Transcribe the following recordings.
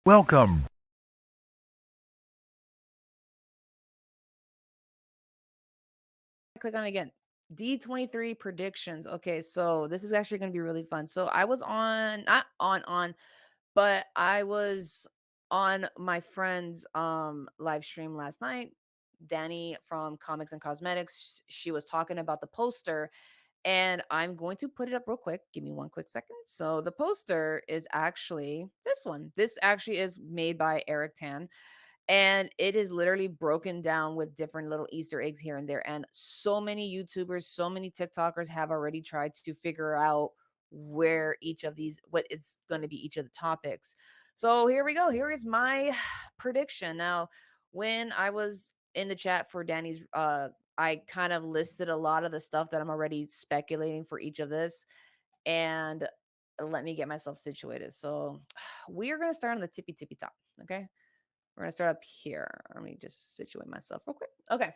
Welcome. Click on it again. D23 Predictions. Okay, so this is actually going to be really fun. So I was on, not on, but I was on my friend's live stream last night. Danny from Comics and Cosmetics. She was talking about the poster, and I'm going to put it up real quick. Give me one quick second. So the poster is actually this one. This actually is made by Eric Tan, and it is literally broken down with different little Easter eggs here and there. And so many YouTubers, so many TikTokers have already tried to figure out where each of these, what it's going to be, each of the topics. So here we go. Here is my prediction. Now, when I was in the chat for Danny's, I kind of listed a lot of the stuff that I'm already speculating for each of this. And let me get myself situated. So we are going to start on the tippy tippy top. Okay. We're gonna start up here. Let me just situate myself real quick. Okay.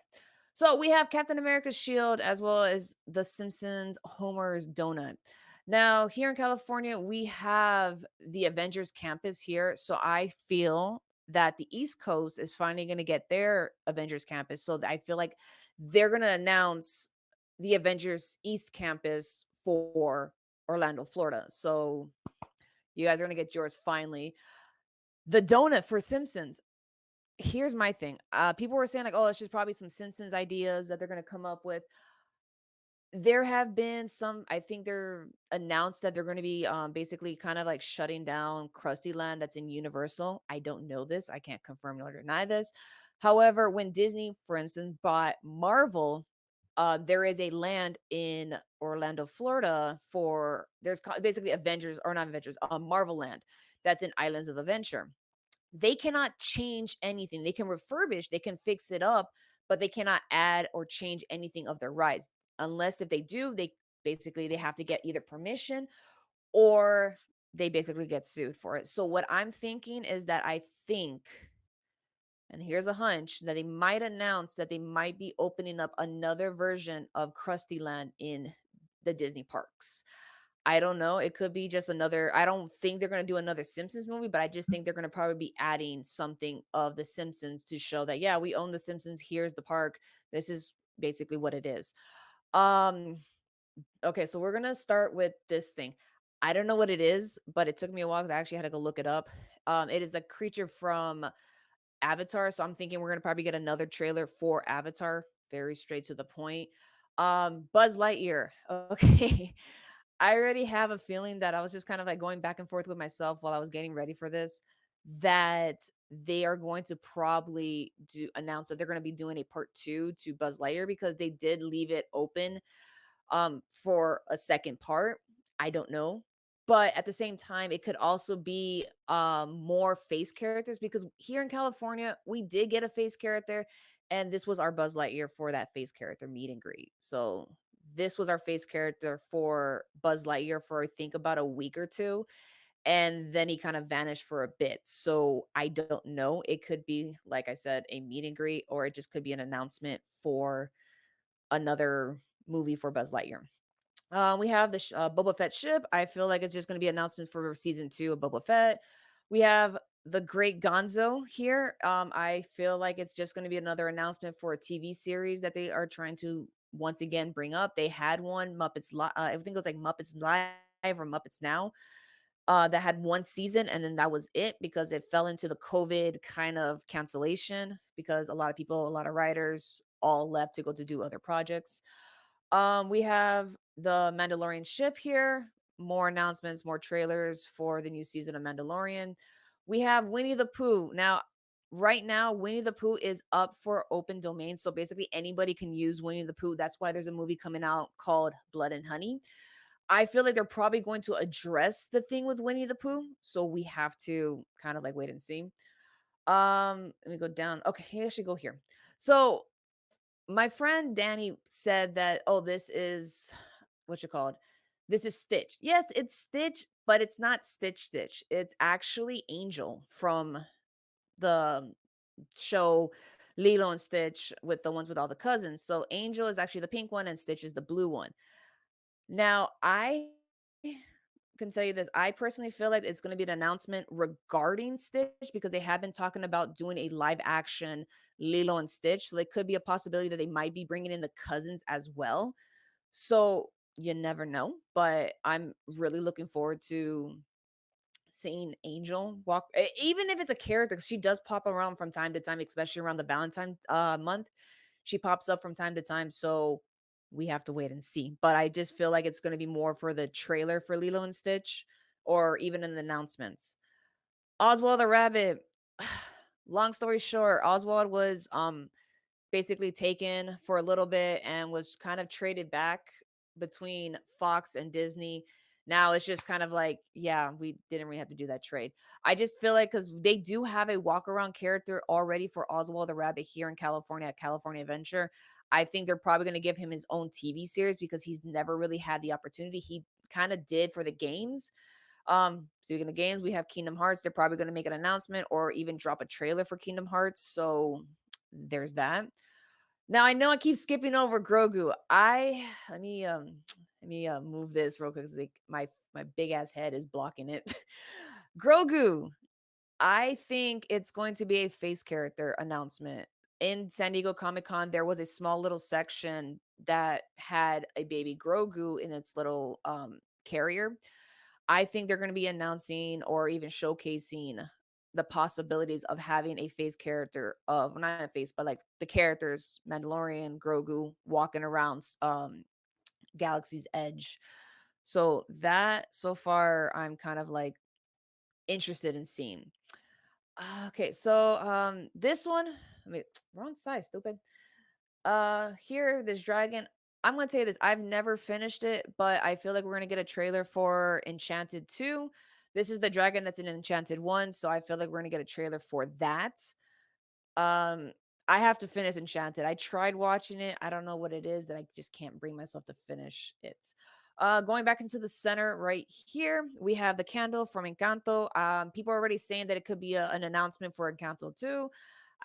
So we have Captain America's shield as well as The Simpsons Homer's donut. Now, here in California, we have the Avengers campus here. So I feel that the East Coast is finally going to get their Avengers campus. So I feel like they're going to announce the Avengers East campus for Orlando, Florida. So you guys are going to get yours finally. The donut for Simpsons, here's my thing. People were saying like, "Oh, it's just probably some Simpsons ideas that they're gonna come up with." There have been some. I think they're announced that they're going to be basically kind of like shutting down Krusty Land that's in Universal. I don't know this. I can't confirm nor deny this. However, when Disney, for instance, bought Marvel, there is a land in Orlando, Florida for basically Avengers or not Avengers, Marvel Land that's in Islands of Adventure. They cannot change anything. They can refurbish, they can fix it up, but they cannot add or change anything of their rides. Unless if they do, they have to get either permission or they basically get sued for it. So what I'm thinking is that I think, and here's a hunch, that they might announce that they might be opening up another version of Krusty Land in the Disney parks. I don't know. It could be just another. I don't think they're going to do another Simpsons movie, but I just think they're going to probably be adding something of the Simpsons to show that yeah, we own the Simpsons. Here's the park. This is basically what it is. Um okay, so we're going to start with this thing. I don't know what it is, but it took me a while cuz I actually had to go look it up. It is the creature from Avatar, so I'm thinking we're going to probably get another trailer for Avatar, very straight to the point. Buzz Lightyear. Okay. I already have a feeling that I was just kind of like going back and forth with myself while I was getting ready for this, that they are going to probably do announce that they're going to be doing a part 2 to Buzz Lightyear because they did leave it open for a second part. I don't know. But at the same time, it could also be more face characters because here in California, we did get a face character, and this was our Buzz Lightyear for that face character meet and greet. So this was our face character for Buzz Lightyear for I think about a week or two, and then he kind of vanished for a bit. So I don't know. It could be, like I said, a meet and greet, or it just could be an announcement for another movie for Buzz Lightyear. We have the Boba Fett ship. I feel like it's just going to be announcements for season 2 of Boba Fett. We have the Great Gonzo here. I feel like it's just going to be another announcement for a TV series that they are trying to once again bring up. They had one I think it was like Muppets Live or Muppets Now. That had one season and then that was it because it fell into the COVID kind of cancellation because a lot of people, a lot of writers all left to go to do other projects. We have the Mandalorian ship here, more announcements, more trailers for the new season of Mandalorian. We have Winnie the Pooh. Now, right now, Winnie the Pooh is up for open domain. So basically, anybody can use Winnie the Pooh. That's why there's a movie coming out called Blood and Honey. I feel like they're probably going to address the thing with Winnie the Pooh. So we have to kind of like wait and see. Let me go down. Okay, I should go here. So my friend Danny said that, oh, this is what you call it. This is Stitch. Yes, it's Stitch, but it's not Stitch Stitch. It's actually Angel from the show Lilo and Stitch with the ones with all the cousins. So Angel is actually the pink one and Stitch is the blue one. Now, I can tell you this. I personally feel like it's gonna be an announcement regarding Stitch because they have been talking about doing a live action Lilo and Stitch. So it could be a possibility that they might be bringing in the cousins as well. So you never know, but I'm really looking forward to seeing Angel walk, even if it's a character, 'cause she does pop around from time to time, especially around the Valentine month. She pops up from time to time, so we have to wait and see. But I just feel like it's going to be more for the trailer for Lilo and Stitch, or even in the announcements. Oswald the Rabbit. Long story short, Oswald was basically taken for a little bit and was kind of traded back between Fox and Disney. Now it's just kind of like, yeah, we didn't really have to do that trade. I just feel like because they do have a walk around character already for Oswald the Rabbit here in California at California Adventure. I think they're probably going to give him his own TV series because he's never really had the opportunity. He kind of did for the games. Speaking of games, we have Kingdom Hearts. They're probably going to make an announcement or even drop a trailer for Kingdom Hearts. So there's that. Now I know I keep skipping over Grogu. I let me move this real quick 'cause like my big ass head is blocking it. Grogu. I think it's going to be a face character announcement. In San Diego Comic Con, there was a small little section that had a baby Grogu in its little carrier. I think they're going to be announcing or even showcasing the possibilities of having a face character of, well, not a face, but like the characters Mandalorian, Grogu walking around Galaxy's Edge. So that so far I'm kind of like interested in seeing. Okay, so this one, I mean, wrong size, stupid. Here, this dragon. I'm gonna tell you this. I've never finished it, but I feel like we're gonna get a trailer for Enchanted 2. This is the dragon that's in Enchanted 1, so I feel like we're gonna get a trailer for that. Um, I have to finish Enchanted. I tried watching it. I don't know what it is that I just can't bring myself to finish it. Going back into the center right here, we have the candle from Encanto. People are already saying that it could be an announcement for Encanto 2.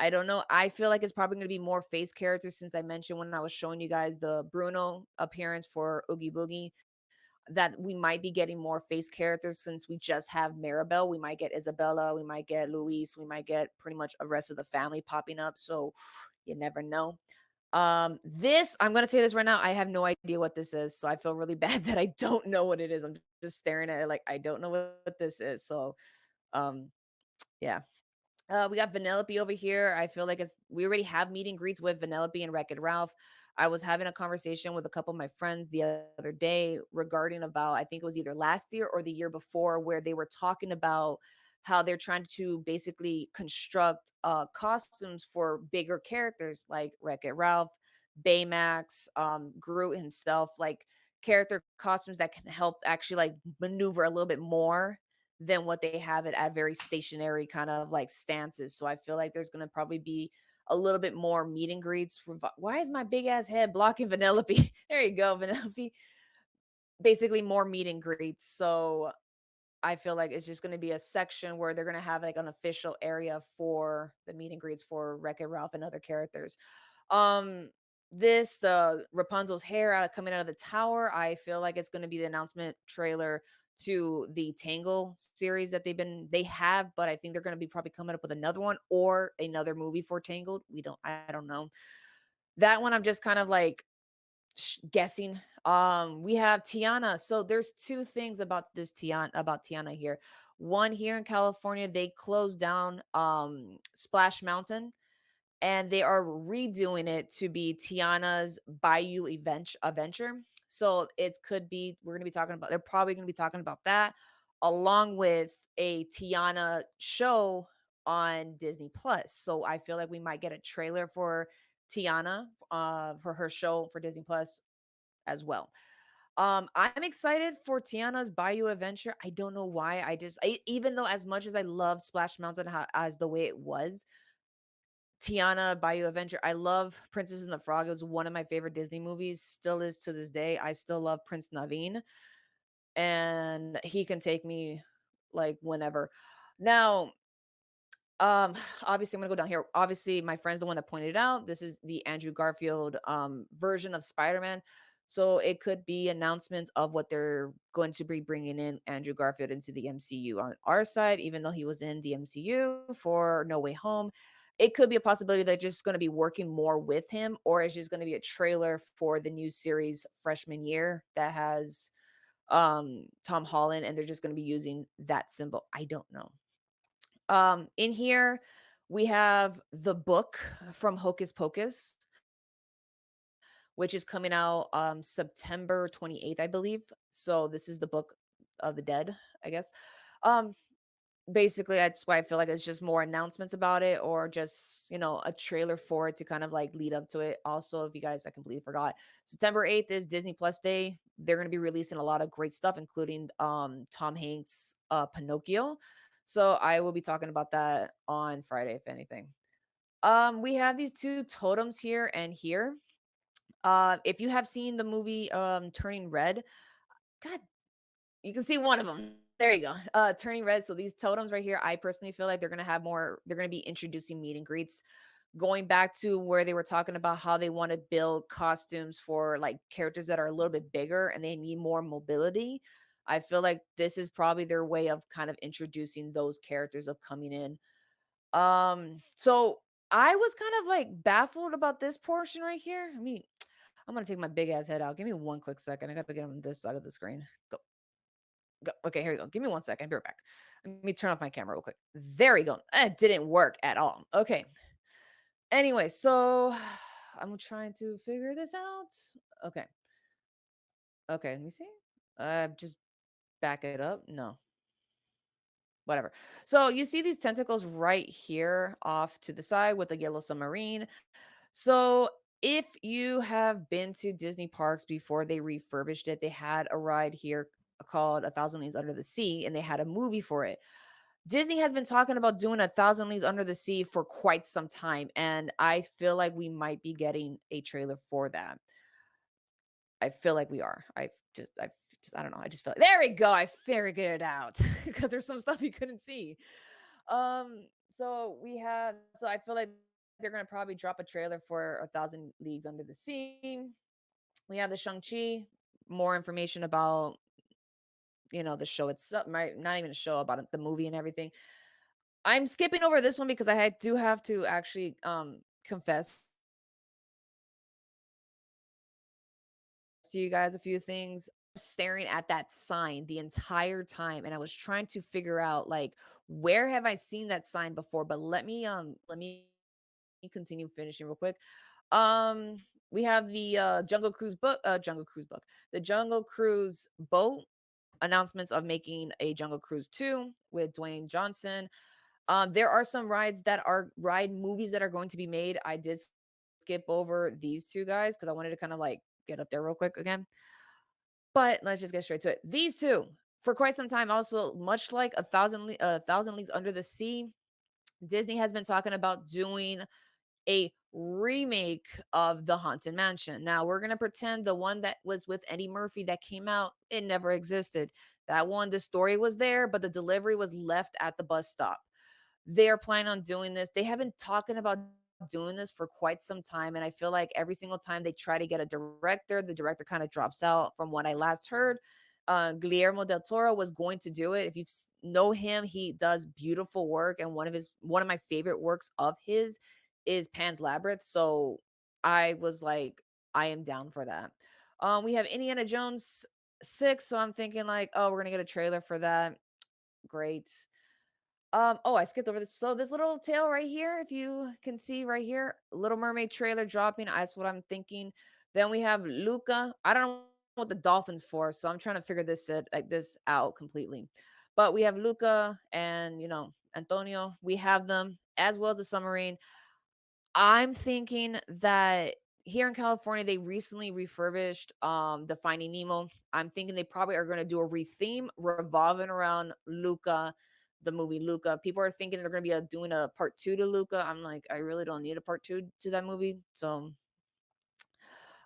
I don't know. I feel like it's probably going to be more face characters since I mentioned when I was showing you guys the Bruno appearance for Oogie Boogie that we might be getting more face characters since we just have Maribel. We might get Isabella, we might get Luis, we might get pretty much a rest of the family popping up. So you never know. This I'm gonna tell you this right now. I have no idea what this is, so I feel really bad that I don't know what it is. I'm just staring at it like I don't know what this is. So um yeah. We got Vanellope over here. I feel like we already have meet and greets with Vanellope and Wreck-It Ralph. I was having a conversation with a couple of my friends the other day regarding about I think it was either last year or the year before where they were talking about how they're trying to basically construct costumes for bigger characters like Wreck-It Ralph, Baymax, Groot himself, like character costumes that can help actually like maneuver a little bit more than what they have it at very stationary kind of like stances. So I feel like there's going to probably be a little bit more meet and greets. Why is my big ass head blocking Vanellope? There you go, Vanellope. Basically, more meet and greets. So I feel like it's just going to be a section where they're going to have like an official area for the meet and greets for Wreck-It Ralph and other characters. Um, the Rapunzel's hair coming out of the tower. I feel like it's going to be the announcement trailer to the Tangle series that they have, but I think they're going to be probably coming up with another one or another movie for Tangled. I don't know. That one I'm just kind of like guessing. We have Tiana. So there's two things about Tiana here. One, here in California, they closed down Splash Mountain and they are redoing it to be Tiana's Bayou Adventure. So it could be they're probably going to be talking about that along with a Tiana show on Disney Plus. So I feel like we might get a trailer for Tiana for her show for Disney Plus as well. I'm excited for Tiana's Bayou Adventure. I don't know why. Even though as much as I love Splash Mountain as the way it was, Tiana Bayou Adventure. I love Princess and the Frog. It was one of my favorite Disney movies. Still is to this day. I still love Prince Naveen, and he can take me like whenever. Now, obviously, I'm gonna go down here. Obviously, my friend's the one that pointed it out. This is the Andrew Garfield version of Spider-Man. So it could be announcements of what they're going to be bringing in Andrew Garfield into the MCU on our side, even though he was in the MCU for No Way Home. It could be a possibility that just going to be working more with him, or it's just going to be a trailer for the new series Freshman Year that has Tom Holland, and they're just going to be using that symbol. I don't know. In here we have the book from Hocus Pocus, which is coming out September 28th, I believe. So this is the book of the dead, I guess. Um Basically that's why I feel like it's just more announcements about it, or just, a trailer for it to kind of like lead up to it. Also, if you guys, I completely forgot, September 8th is Disney Plus Day. They're going to be releasing a lot of great stuff, including Tom Hanks Pinocchio. So I will be talking about that on Friday, if anything. We have these two totems here and here. If you have seen the movie Turning Red, god, you can see one of them. There you go. Turning Red. So these totems right here, I personally feel like they're going to be introducing meet and greets, going back to where they were talking about how they want to build costumes for like characters that are a little bit bigger and they need more mobility. I feel like this is probably their way of kind of introducing those characters of coming in. So I was kind of like baffled about this portion right here. I'm gonna take my big ass head out. Give me one quick second. I gotta get on this side of the screen. Go, go. Okay, here we go. Give me one second. I'll be right back. Let me turn off my camera real quick. There we go. It didn't work at all. Okay. Anyway, so I'm trying to figure this out. Okay. Okay, let me see. Just back it up. No, whatever. So you see these tentacles right here off to the side with the yellow submarine. So, if you have been to Disney parks before they refurbished it, they had a ride here called A Thousand Leagues Under the Sea, and they had a movie for it. Disney has been talking about doing A Thousand Leagues Under the Sea for quite some time, and I feel like we might be getting a trailer for that. I feel like we are. I don't know. I just feel like, there we go. I figured it out because there's some stuff you couldn't see. So I feel like they're gonna probably drop a trailer for A Thousand Leagues Under the Sea. We have the Shang-Chi, more information about, the show itself, right? Not even a show, about the movie and everything. I'm skipping over this one because do have to actually confess to you guys a few things. Staring at that sign the entire time, and I was trying to figure out like, where have I seen that sign before? But let me continue finishing real quick. We have the Jungle Cruise book. The Jungle Cruise boat announcements of making a Jungle Cruise 2 with Dwayne Johnson. There are some ride movies that are going to be made. I did skip over these two guys because I wanted to kind of like get up there real quick again. But let's just get straight to it. These two, for quite some time, also much like A Thousand Leagues Under the Sea, Disney has been talking about doing a remake of The Haunted Mansion. Now, we're going to pretend the one that was with Eddie Murphy that came out, it never existed. That one, the story was there, but the delivery was left at the bus stop. They are planning on doing this. They have been talking about doing this for quite some time. And I feel like every single time they try to get a director, the director kind of drops out. From what I last heard, Guillermo del Toro was going to do it. If you know him, he does beautiful work. And one of my favorite works of his is Pan's Labyrinth. So I was like, I am down for that. We have Indiana Jones 6. So I'm thinking like, oh, we're going to get a trailer for that. Great. Oh, I skipped over this. So this little tail right here, if you can see right here, Little Mermaid trailer dropping. That's what I'm thinking. Then we have Luca. I don't know what the dolphins for, so I'm trying to figure this out completely. But we have Luca and Antonio. We have them as well as the submarine. I'm thinking that here in California, they recently refurbished the Finding Nemo. I'm thinking they probably are going to do a retheme revolving around Luca, the movie Luca. People are thinking they're going to be doing a part two to Luca. I'm like, I really don't need a part two to that movie. So,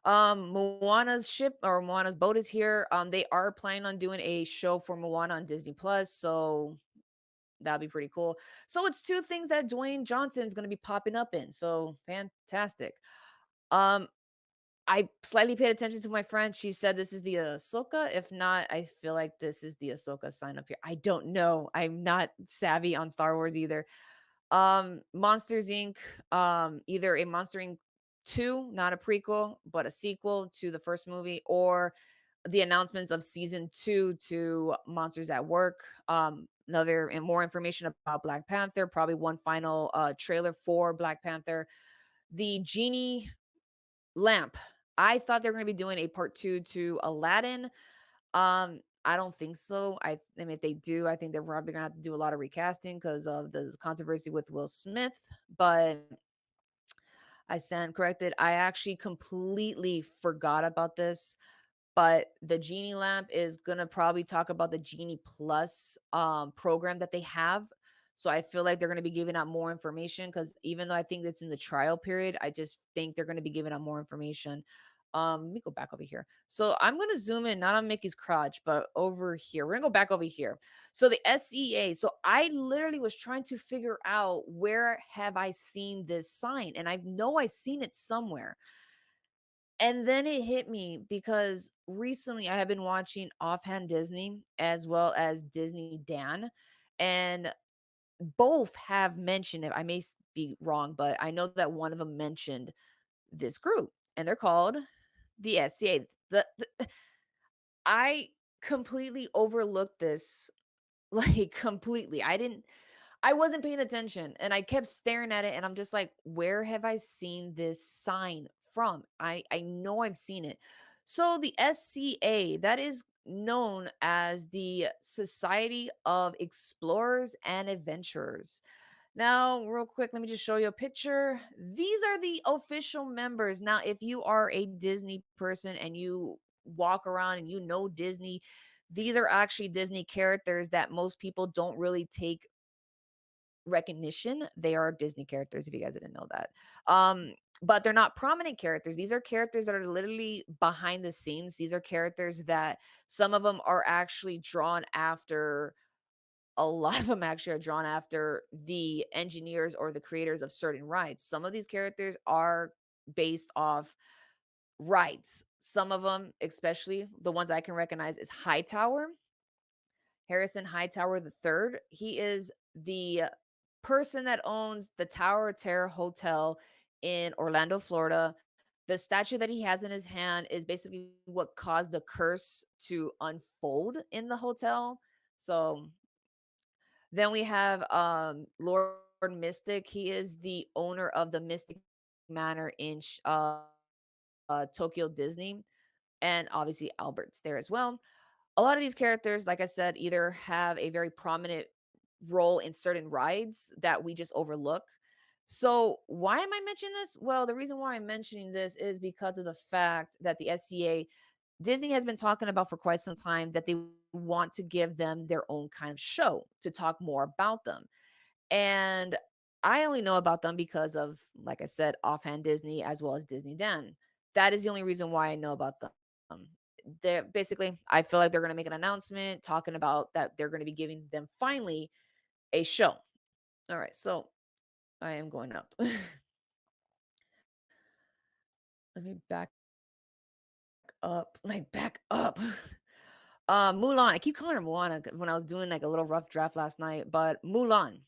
Moana's ship or Moana's boat is here. They are planning on doing a show for Moana on Disney Plus. So that'd be pretty cool. So it's two things that Dwayne Johnson is going to be popping up in. So fantastic. Um, I slightly paid attention to my friend. She said this is the Ahsoka. If not, I feel like this is the Ahsoka sign up here. I don't know. I'm not savvy on Star Wars either. Monsters Inc. Either a Monster Inc. 2, not a prequel, but a sequel to the first movie, or the announcements of season 2 to Monsters at Work. Another and more information about Black Panther, probably one final trailer for Black Panther. The Genie lamp. I thought they were going to be doing a part 2 to Aladdin. I don't think so. I mean, if they do, I think they're probably gonna have to do a lot of recasting because of the controversy with Will Smith. But I stand corrected. I actually completely forgot about this. But the Genie lamp is gonna probably talk about the Genie Plus program that they have. So I feel like they're gonna be giving out more information because even though I think it's in the trial period, I just think they're gonna be giving out more information. Let me go back over here. So I'm gonna zoom in, not on Mickey's crotch, but over here. We're gonna go back over here. So the SEA. So I literally was trying to figure out where have I seen this sign, and I know I've seen it somewhere. And then it hit me because recently I have been watching Offhand Disney as well as Disney Dan, and both have mentioned it. I may be wrong, but I know that one of them mentioned this group, and they're called the SCA. I completely overlooked this, like completely. I wasn't paying attention and I kept staring at it and I'm just like, where have I seen this sign from? I know I've seen it. So the SCA, that is known as the Society of Explorers and Adventurers. Now, real quick, let me just show you a picture. These are the official members. Now, if you are a Disney person and you walk around and you know Disney, these are actually Disney characters that most people don't really take recognition. They are Disney characters, if you guys didn't know that. But they're not prominent characters. These are characters that are literally behind the scenes. These are characters that some of them are actually drawn after, a lot of them actually are drawn after the engineers or the creators of certain rides. Some of these characters are based off rides. Some of them, especially the ones I can recognize, is Hightower. Harrison Hightower III. He is the person that owns the Tower of Terror Hotel in Orlando, Florida. The statue that he has in his hand is basically what caused the curse to unfold in the hotel. So then we have Lord Mystic. He is the owner of the Mystic Manor in Tokyo Disney, and obviously Albert's there as well. A lot of these characters, like I said, either have a very prominent role in certain rides that we just overlook. So, why am I mentioning this? Well, the reason why I'm mentioning this is because of the fact that the SCA, Disney has been talking about for quite some time that they want to give them their own kind of show to talk more about them. And I only know about them because of, like I said, Offhand Disney as well as Disney Den. That is the only reason why I know about them. They're basically, I feel like they're going to make an announcement talking about that they're going to be giving them finally a show. All right, so I am going up. Let me back up, like back up. Mulan. I keep calling her Moana when I was doing like a little rough draft last night, but Mulan.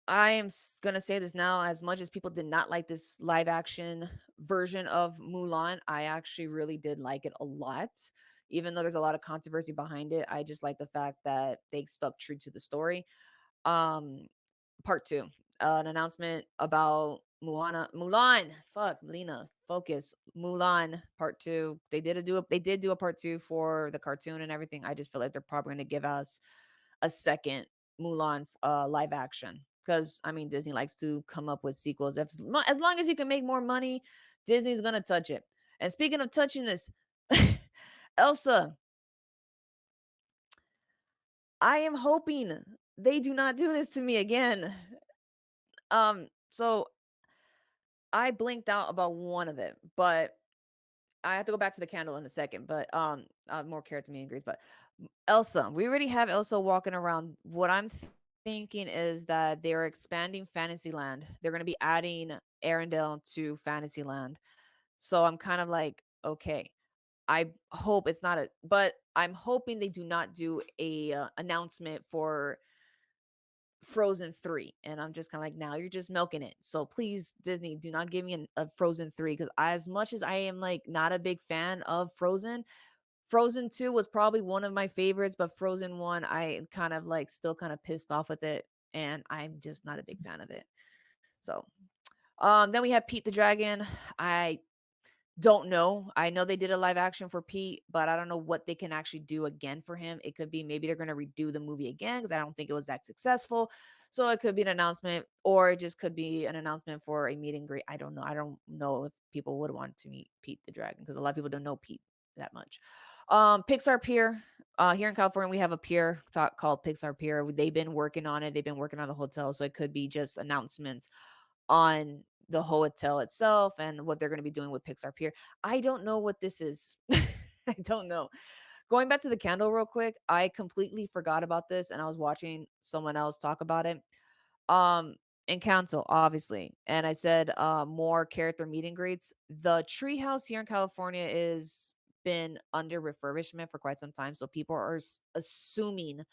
I am gonna say this now. As much as people did not like this live action version of Mulan, I actually really did like it a lot. Even though there's a lot of controversy behind it, I just like the fact that they stuck true to the story. Um, Part two, an announcement about Mulan. Fuck, Lena, focus. Mulan Part two. They did do a part two for the cartoon and everything. I just feel like they're probably gonna give us a second Mulan live action because I mean Disney likes to come up with sequels. As long as you can make more money, Disney's gonna touch it. And speaking of touching this, Elsa, I am hoping they do not do this to me again. So I blinked out about one of it, but I have to go back to the candle in a second. But more character meet and greets. But Elsa, we already have Elsa walking around. What I'm thinking is that they're expanding Fantasyland. They're going to be adding Arendelle to Fantasyland. So I'm kind of like, okay, I hope it's not a, but I'm hoping they do not do a announcement for Frozen 3. And I'm just kind of like, now you're just milking it. So please, Disney, do not give me a Frozen 3, because as much as I am like not a big fan of Frozen, Frozen 2 was probably one of my favorites, but Frozen 1, I kind of like still kind of pissed off with it. And I'm just not a big fan of it. So then we have Pete the Dragon. I don't know. I know they did a live action for Pete, but I don't know what they can actually do again for him. It could be maybe they're going to redo the movie again because I don't think it was that successful. So it could be an announcement, or it just could be an announcement for a meet and greet. I don't know. I don't know if people would want to meet Pete the Dragon because a lot of people don't know Pete that much. Pixar Pier. Here in California, we have a pier called Pixar Pier. They've been working on it. They've been working on the hotel, so it could be just announcements on the hotel itself and what they're going to be doing with Pixar Pier. I don't know what this is. I don't know. Going back to the candle real quick, I completely forgot about this and I was watching someone else talk about it. Um Encanto, obviously. And I said more character meet and greets. The treehouse here in California is been under refurbishment for quite some time. So people are assuming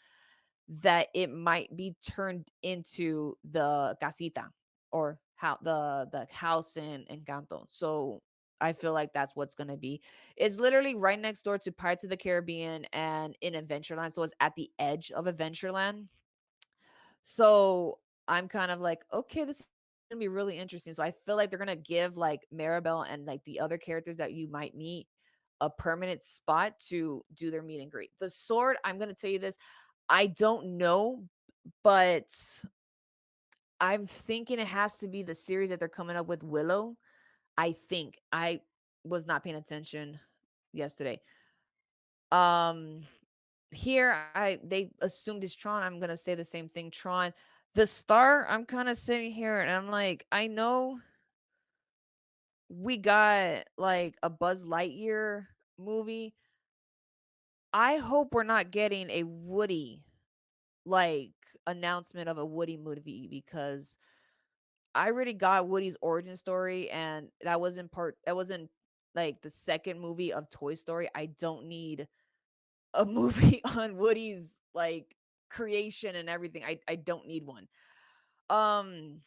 that it might be turned into the casita, or how the house in Encanto. So I feel like that's what's gonna be. It's literally right next door to Pirates of the Caribbean and in Adventureland. So it's at the edge of Adventureland. So I'm kind of like, okay, this is gonna be really interesting. So I feel like they're gonna give like Maribel and like the other characters that you might meet a permanent spot to do their meet and greet. The sword, I'm gonna tell you this, I don't know, but I'm thinking it has to be the series that they're coming up with, Willow. I think. I was not paying attention yesterday. Um Here I they assumed it's Tron. I'm gonna say the same thing, Tron. The star, I'm kind of sitting here and I'm like, I know we got like a Buzz Lightyear movie. I hope we're not getting a Woody like announcement of a Woody movie, because I already got Woody's origin story, and that wasn't like the second movie of Toy Story. I don't need a movie on Woody's like creation and everything. I don't need one. Um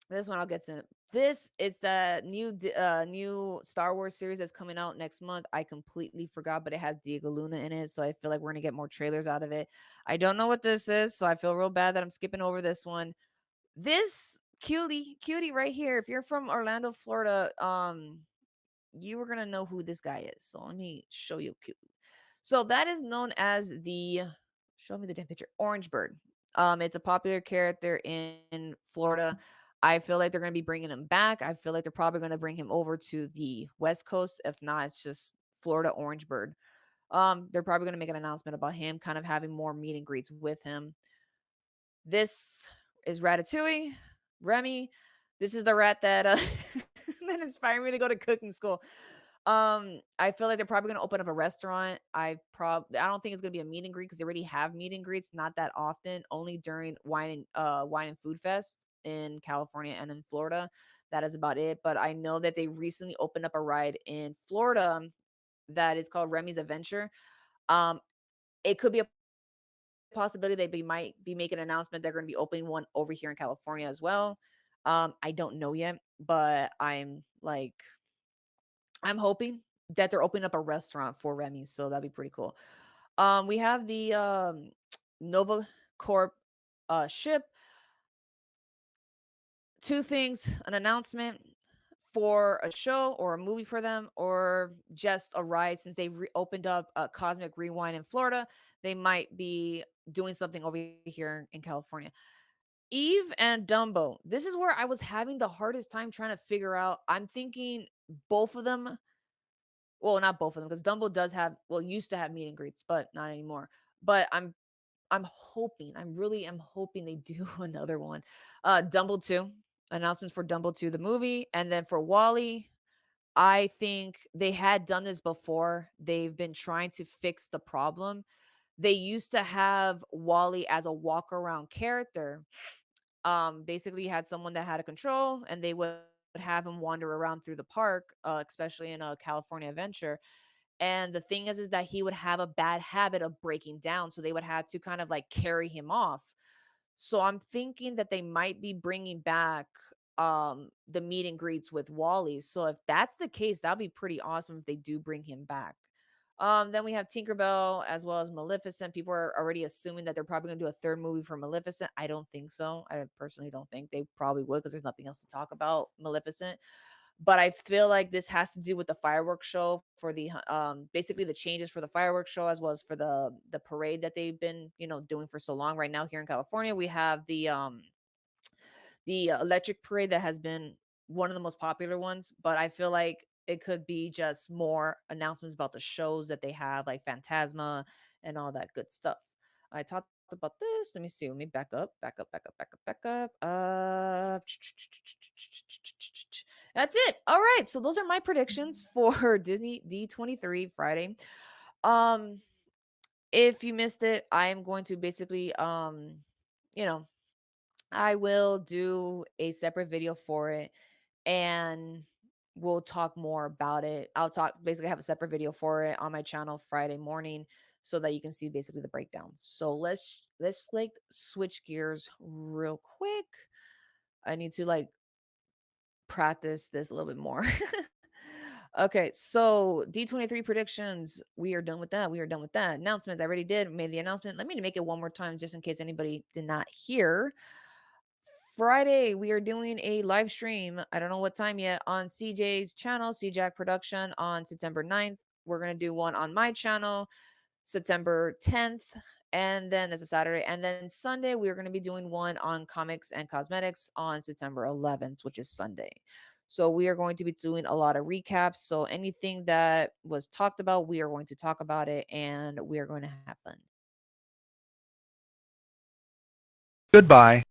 this one I'll get to. This is the new Star Wars series that's coming out next month. I completely forgot, but it has Diego Luna in it, so I feel like we're gonna get more trailers out of it. I don't know what this is, so I feel real bad that I'm skipping over this one. This cutie right here, if you're from Orlando, Florida, you were gonna know who this guy is. So let me show you. So that is known as the, show me the damn picture, orange bird. It's a popular character in Florida. I feel like they're gonna be bringing him back. I feel like they're probably gonna bring him over to the West Coast. If not, it's just Florida orange bird. They're probably gonna make an announcement about him, kind of having more meet and greets with him. This is Ratatouille, Remy. This is the rat that that inspired me to go to cooking school. I feel like they're probably gonna open up a restaurant. I don't think it's gonna be a meet and greet because they already have meet and greets, not that often, only during wine and food fest in California and in Florida. That is about it. But I know that they recently opened up a ride in Florida that is called Remy's Adventure. Um, it could be a possibility might be making an announcement they're going to be opening one over here in California as well. I don't know yet, but I'm hoping that they're opening up a restaurant for Remy, so that'd be pretty cool. We have the Nova Corp ship. Two things: an announcement for a show or a movie for them, or just a ride. Since they opened up a Cosmic Rewind in Florida, they might be doing something over here in California. Eve and Dumbo. This is where I was having the hardest time trying to figure out. I'm thinking both of them, well, not both of them, because Dumbo does have, well, used to have meet and greets, but not anymore. But I'm hoping, I'm really am hoping they do another one. Dumbo 2, announcements for Dumbo 2, the movie, and then for Wally, I think they had done this before. They've been trying to fix the problem. They used to have Wally as a walk around character. Basically you had someone that had a control and they would would have him wander around through the park, especially in a California Adventure. And the thing is that he would have a bad habit of breaking down, so they would have to kind of like carry him off. So I'm thinking that they might be bringing back the meet and greets with Wally. So if that's the case, that'd be pretty awesome if they do bring him back. Then we have Tinkerbell as well as Maleficent. People are already assuming that they're probably going to do a third movie for Maleficent. I don't think so. I personally don't think they probably would because there's nothing else to talk about Maleficent. But I feel like this has to do with the fireworks show for the basically the changes for the fireworks show as well as for the parade that they've been, doing for so long. Right now here in California, we have the electric parade that has been one of the most popular ones, but I feel like it could be just more announcements about the shows that they have, like Phantasma and all that good stuff. I talked about this. Let me see. Let me back up, back up, back up, back up, back up. That's it. All right. So those are my predictions for Disney D23 Friday. Um, if you missed it, I am going to basically you know, I will do a separate video for it and we'll talk more about it. I'll talk basically have a separate video for it on my channel Friday morning so that you can see basically the breakdown. So let's like switch gears real quick. I need to like practice this a little bit more. Okay, so D23 predictions. We are done with that. We are done with that. Announcements. I already did made the announcement. Let me make it one more time just in case anybody did not hear. Friday, we are doing a live stream. I don't know what time yet on CJ's channel, CJack Production on September 9th. We're going to do one on my channel September 10th. And then that's a Saturday. And then Sunday, we're going to be doing one on comics and cosmetics on September 11th, which is Sunday. So we are going to be doing a lot of recaps. So anything that was talked about, we are going to talk about it and we are going to have fun. Goodbye.